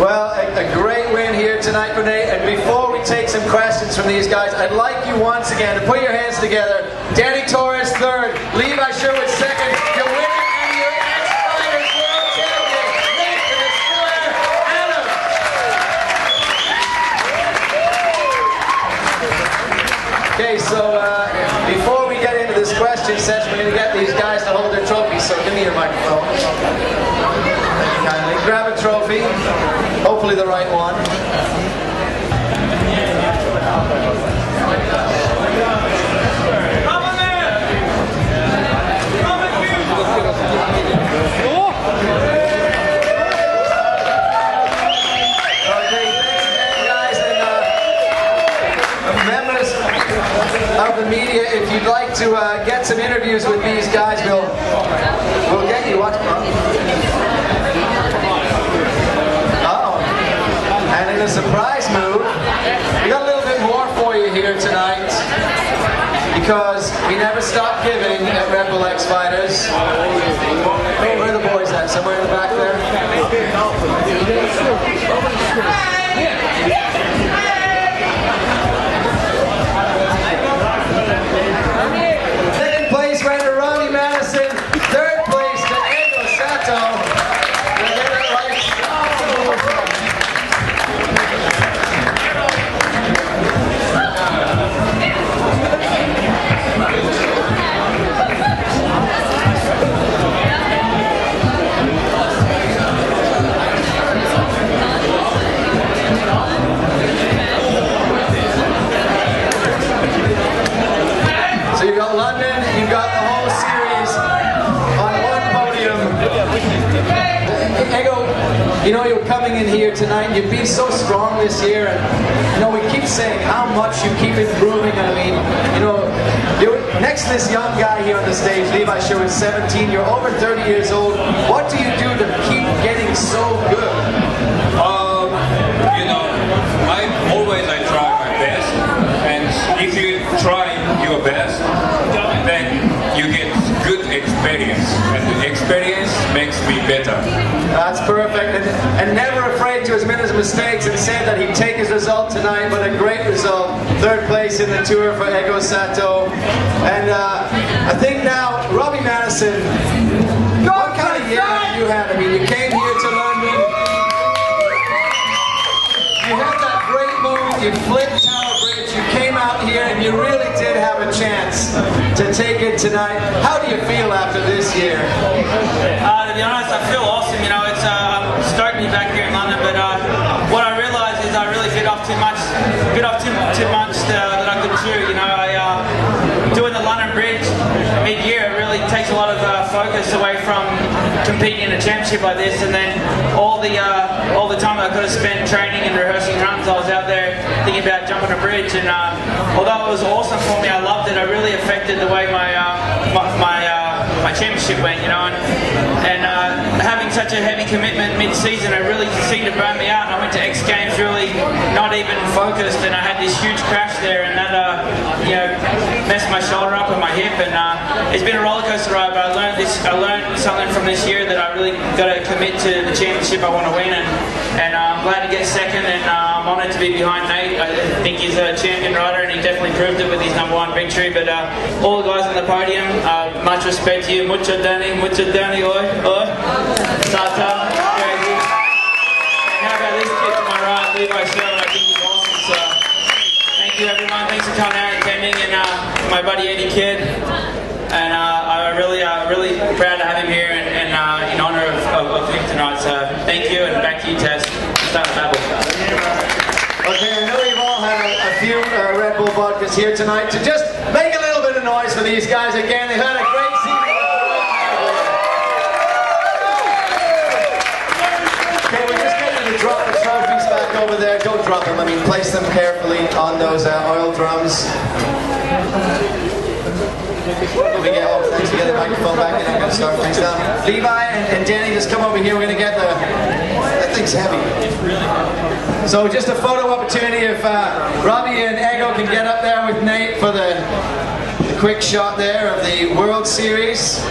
Well, a great win here tonight, Renee. And before we take some questions from these guys, I'd like you once again to put your hands together. Danny Torres third, Levi Sherwood second, your winner and your ex-fighters world champion, Nate the Destroyer Adam. Okay, so before we get into this question session, we're going to get these guys to hold their trophies. So give me your microphone. Kindly grab a trophy, hopefully the right one. Of the media, if you'd like to get some interviews with these guys, we'll get you. What? Oh, and in a surprise move, we got a little bit more for you here tonight because we never stop giving at Red Bull X Fighters. Where are the boys at? Somewhere in the back there. Second place went to Ronnie Madison. Third place to Ego Sato. Did I get that right? So you've got London, you've got the whole series on one podium. Ego, you know you're coming in here tonight, you've been so strong this year, and you know we keep saying how much you keep improving. I mean, you know, you're next to this young guy here on the stage, Levi Sherwood, 17, you're over 30 years old. What do you do to keep getting so good? You know, I try my best, and if you try your best, then you get good experience, and the experience makes me better. That's perfect, and never afraid to admit his mistakes and say that he'd take his result tonight, but a great result. Third place in the tour for Ego Sato. And I think now, Robbie Madison, what kind of year have you had? I mean, you came here to London, you had that great moment, you flipped Tower Bridge, you came out here and you really did have a chance to take it tonight. How do you feel after this year? To be honest, I feel awesome. You know, it's stoked me back here in London, but what I realised is I really bit off too much that I could chew. You know, doing the London Bridge mid-year really takes a lot of focus away from competing in a championship like this, and then all the time I could have spent training and rehearsing runs, I was out there thinking about jumping a bridge. And although it was awesome for me, I loved it. It really affected the way my championship went, you know, and having such a heavy commitment mid-season, it really seemed to burn me out. And I went to X Games really not even focused, and I had this huge crash there, and that you know, messed my shoulder up and my hip. And it's been a roller coaster ride, but I learned something from this year that I really got to commit to the championship I want to win, and I'm glad to get second, and I'm honoured to be behind Nate. I think he's a champion rider, and he definitely proved it with his #1 victory. But all the guys on the podium, much respect to you. Mucho Danny, oi, oi. Tata, very good. And how about this kid to my right, Levi Sherwood? I think he's awesome. So thank you everyone. Thanks for coming out and attending, and my buddy Eddie Kidd. And I'm really proud to have him here, and in honour of him tonight. So thank you, and back to you, Tess. Start the battle. Okay, I know you've all had a few Red Bull vodkas here tonight. To just make a little bit of noise for these guys again. They've had a great season. Okay, we're just getting to drop the trophies back over there. Don't drop them. I mean, place them carefully on those oil drums. We get thanks to get the microphone back, and I'm going to start things down. Levi and Danny, just come over here. We're going to get that thing's heavy. So just a photo opportunity. If Robbie and Ego can get up there with Nate for the quick shot there of the World Series.